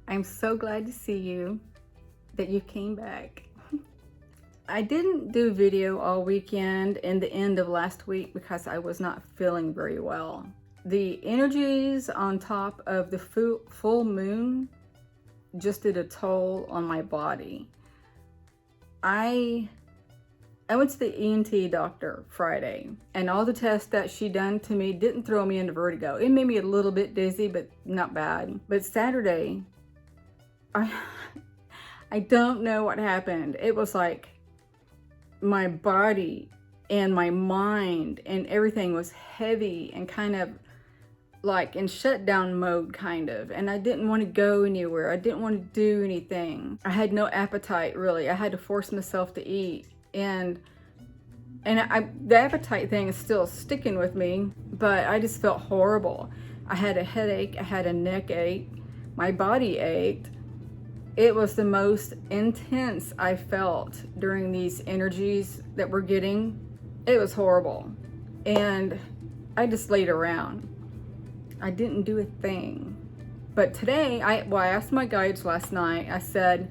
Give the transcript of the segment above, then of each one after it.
I'm so glad to see you, that you came back. I didn't do video all weekend and the end of last week because I was not feeling very well. The energies on top of the full moon just did a toll on my body. I went to the ENT doctor Friday, and all the tests that she done to me didn't throw me into vertigo. It made me a little bit dizzy, but not bad. But Saturday, I don't know what happened. It was like my body and my mind and everything was heavy and kind of like in shutdown mode kind of, and I didn't want to go anywhere. I didn't want to do anything. I had no appetite really. I had to force myself to eat, and the appetite thing is still sticking with me, but I just felt horrible. I had a headache, I had a neck ache, my body ached. It was the most intense I felt during these energies that we're getting. It was horrible, and I just laid around. I didn't do a thing. But today, I asked my guides last night. I said,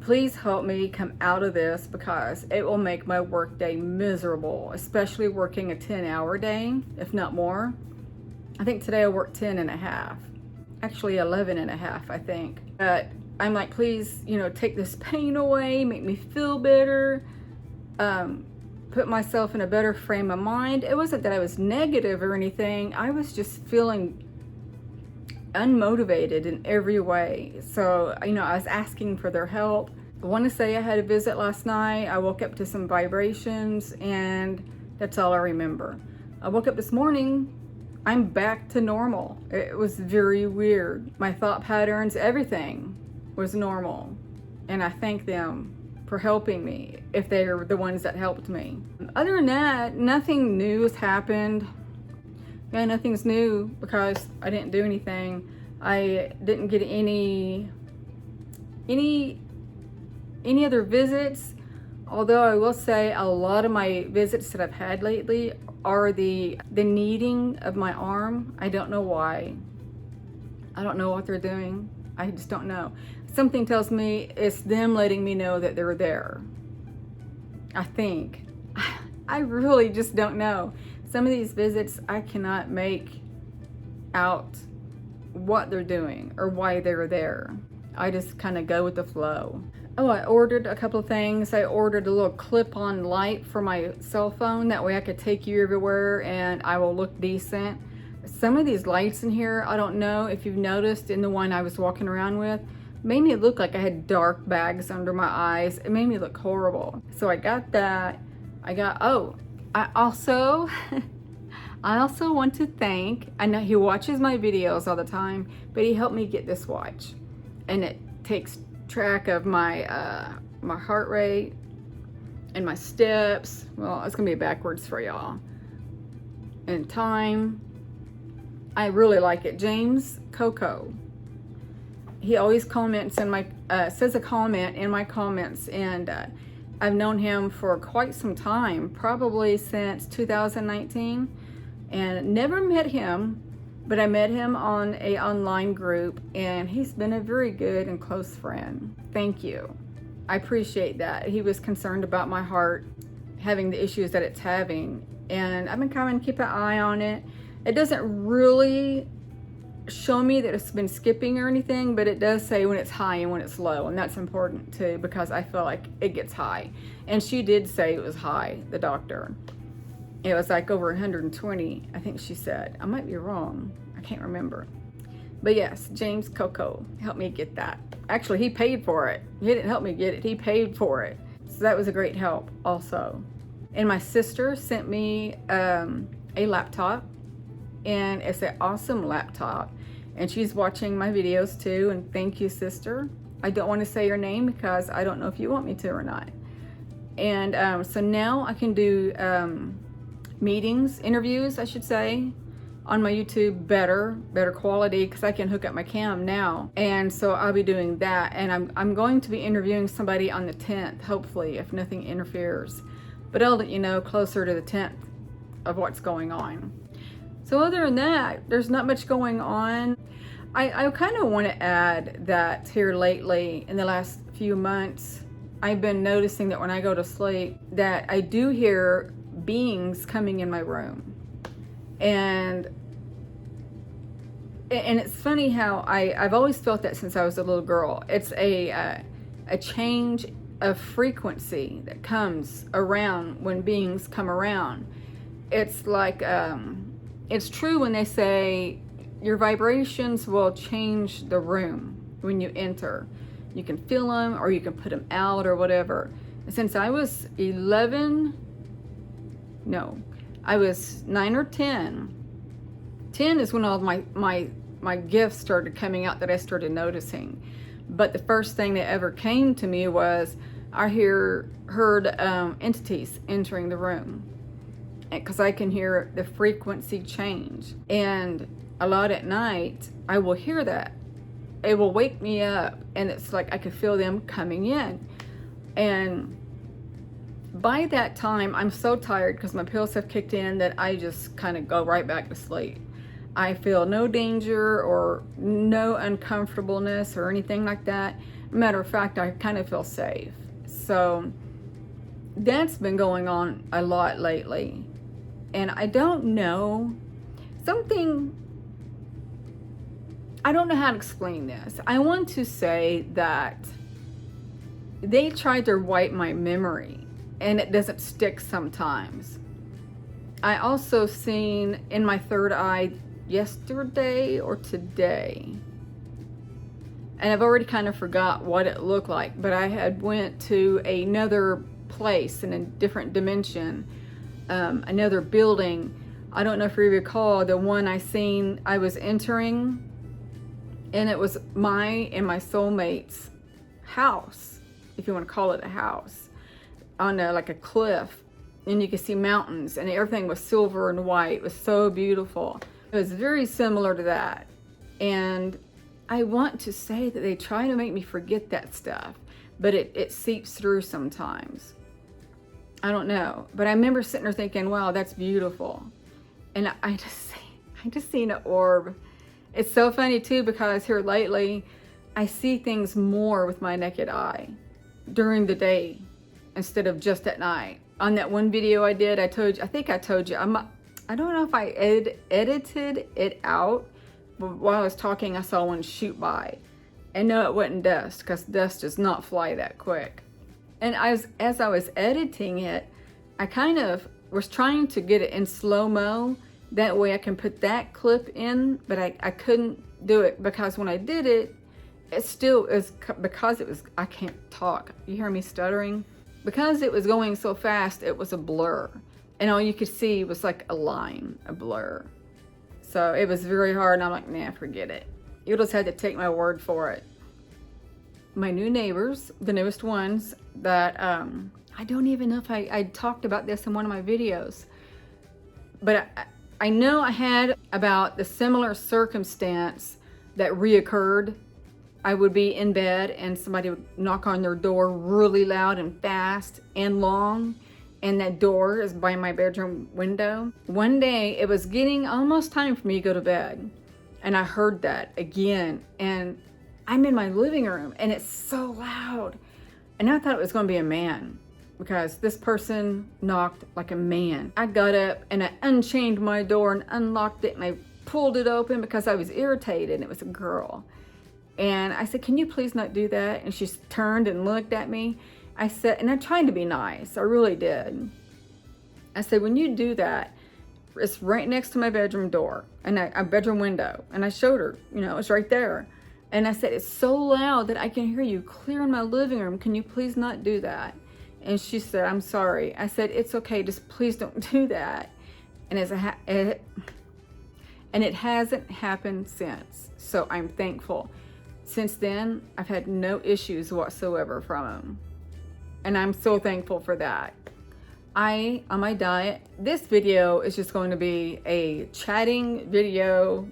please help me come out of this because it will make my workday miserable, especially working a 10-hour day, if not more. I think today I worked 10 and a half, actually 11 and a half, I think. But I'm like, please, take this pain away, make me feel better, put myself in a better frame of mind. It wasn't that I was negative or anything. I was just feeling unmotivated in every way. So, I was asking for their help. I want to say I had a visit last night. I woke up to some vibrations, and that's all I remember. I woke up this morning, I'm back to normal. It was very weird. My thought patterns, everything was normal. And I thank them for helping me, if they're the ones that helped me. Other than that, nothing new has happened. Yeah, nothing's new because I didn't do anything. I didn't get any other visits, although I will say a lot of my visits that I've had lately are the kneading of my arm. I don't know why. I don't know what they're doing. I just don't know. Something tells me it's them letting me know that they're there. I think. I really just don't know. Some of these visits, I cannot make out what they're doing or why they're there. I just kind of go with the flow. Oh, I ordered a couple of things. I ordered a little clip-on light for my cell phone. That way I could take you everywhere and I will look decent. Some of these lights in here, I don't know if you've noticed in the one I was walking around with, made me look like I had dark bags under my eyes. It made me look horrible. So I got that. I also want to thank, I know he watches my videos all the time, but he helped me get this watch. And it takes track of my my heart rate and my steps. Well, it's gonna be backwards for y'all. And time. I really like it. James Coco. He always comments in my, says a comment in my comments, and I've known him for quite some time, probably since 2019, and never met him, but I met him on a online group, and he's been a very good and close friend. Thank you. I appreciate that. He was concerned about my heart having the issues that it's having, and I've been kind of keeping an eye on it. It doesn't really show me that it's been skipping or anything, but it does say when it's high and when it's low, and that's important too because I feel like it gets high. And she did say it was high, the doctor. It was like over 120, I think she said. I might be wrong. I can't remember. But yes, James Coco helped me get that. Actually, he paid for it. He didn't help me get it. He paid for it. So that was a great help also. And my sister sent me a laptop, and it's an awesome laptop. And she's watching my videos too, and thank you, sister. I don't want to say your name because I don't know if you want me to or not. And so now I can do meetings, interviews, I should say, on my YouTube better quality because I can hook up my cam now. And so I'll be doing that. And I'm going to be interviewing somebody on the 10th, hopefully, if nothing interferes. But I'll let you know closer to the 10th of what's going on. So other than that, there's not much going on. I kind of want to add that here lately, in the last few months, I've been noticing that when I go to sleep, that I do hear beings coming in my room. And it's funny how I've always felt that since I was a little girl. It's a change of frequency that comes around when beings come around. It's like, it's true when they say your vibrations will change the room when you enter. You can feel them or you can put them out or whatever. Since I was 9 or 10. 10 is when all my gifts started coming out that I started noticing. But the first thing that ever came to me was I heard entities entering the room, because I can hear the frequency change. And a lot at night, I will hear that. It will wake me up, and it's like I could feel them coming in. And by that time, I'm so tired because my pills have kicked in that I just kind of go right back to sleep. I feel no danger or no uncomfortableness or anything like that. Matter of fact, I kind of feel safe. So that's been going on a lot lately. And I don't know, I don't know how to explain this. I want to say that they tried to wipe my memory, and it doesn't stick sometimes. I also seen in my third eye yesterday or today, and I've already kind of forgot what it looked like, but I had went to another place in a different dimension, another building. I don't know if you recall the one I was entering, and it was my soulmate's house, if you want to call it a house, on like a cliff, and you could see mountains, and everything was silver and white. It was so beautiful. It was very similar to that. And I want to say that they try to make me forget that stuff, but it seeps through sometimes. I don't know, but I remember sitting there thinking, wow, that's beautiful. And I just seen an orb. It's so funny too, because here lately, I see things more with my naked eye during the day instead of just at night. On that one video I did, I think I told you, I don't know if I edited it out, but while I was talking, I saw one shoot by. And no, it wasn't dust, because dust does not fly that quick. And as I was editing it, I kind of was trying to get it in slow-mo. That way I can put that clip in, but I couldn't do it, because when I did it, it still is, because it was, I can't talk. You hear me stuttering? Because it was going so fast, it was a blur. And all you could see was like a line, a blur. So it was very hard, and I'm like, nah, forget it. You'll just have to take my word for it. My new neighbors, the newest ones, that I don't even know if I talked about this in one of my videos, but I know I had about the similar circumstance that reoccurred. I would be in bed and somebody would knock on their door really loud and fast and long, and that door is by my bedroom window. One day it was getting almost time for me to go to bed, and I heard that again, and I'm in my living room and it's so loud, and I thought it was going to be a man, because this person knocked like a man. I got up and I unchained my door and unlocked it, and I pulled it open because I was irritated, and it was a girl. And I said, can you please not do that? And she turned and looked at me. I said, and I tried to be nice, I really did. I said, when you do that, it's right next to my bedroom door and a bedroom window. And I showed her, it's right there. And I said, it's so loud that I can hear you clear in my living room. Can you please not do that? And she said, I'm sorry. I said, it's okay, just please don't do that. And it hasn't happened since. So I'm thankful. Since then, I've had no issues whatsoever from him. And I'm so thankful for that. On my diet, this video is just going to be a chatting video,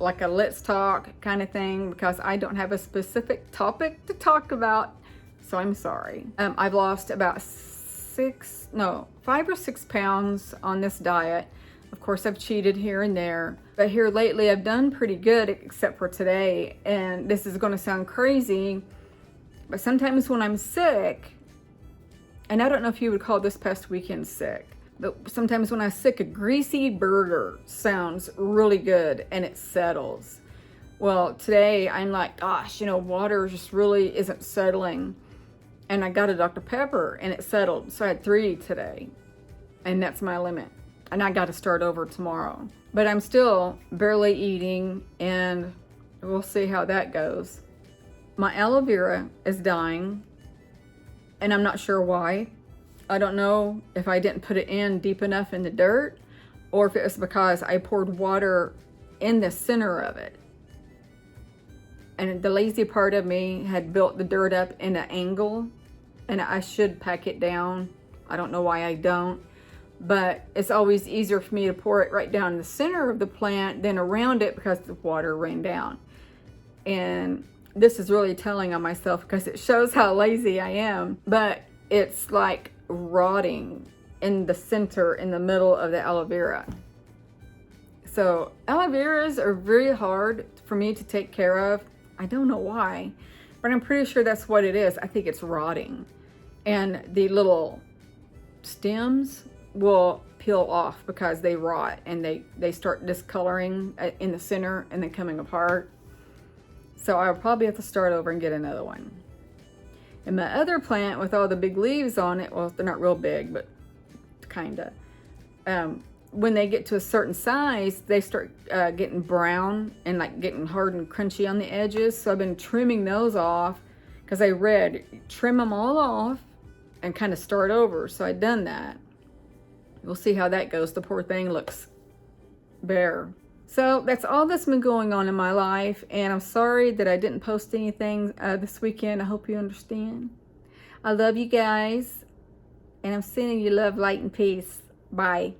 like a let's talk kind of thing, because I don't have a specific topic to talk about. So I'm sorry. I've lost about 5 or 6 pounds on this diet. Of course, I've cheated here and there, but here lately I've done pretty good, except for today. And this is going to sound crazy, but sometimes when I'm sick, and I don't know if you would call this past weekend sick, but sometimes when I'm sick, a greasy burger sounds really good and it settles. Well, today I'm like, gosh, water just really isn't settling. And I got a Dr. Pepper and it settled. So I had 3 today, and that's my limit. And I got to start over tomorrow. But I'm still barely eating, and we'll see how that goes. My aloe vera is dying, and I'm not sure why. I don't know if I didn't put it in deep enough in the dirt, or if it was because I poured water in the center of it. And the lazy part of me had built the dirt up in an angle, and I should pack it down. I don't know why I don't. But it's always easier for me to pour it right down in the center of the plant than around it because the water rained down. And this is really telling on myself because it shows how lazy I am. But it's like rotting in the center, in the middle of the aloe vera. So aloe veras are very hard for me to take care of. I don't know why, but I'm pretty sure that's what it is. I think it's rotting. And the little stems will peel off because they rot and they start discoloring in the center and then coming apart. So I'll probably have to start over and get another one. And my other plant with all the big leaves on it, well, they're not real big, but kinda. When they get to a certain size, they start getting brown and like getting hard and crunchy on the edges. So I've been trimming those off because I read trim them all off and kind of start over. So I've done that. We'll see how that goes. The poor thing looks bare. So that's all that's been going on in my life, and I'm sorry that I didn't post anything this weekend. I hope you understand. I love you guys, and I'm sending you love, light, and peace. Bye.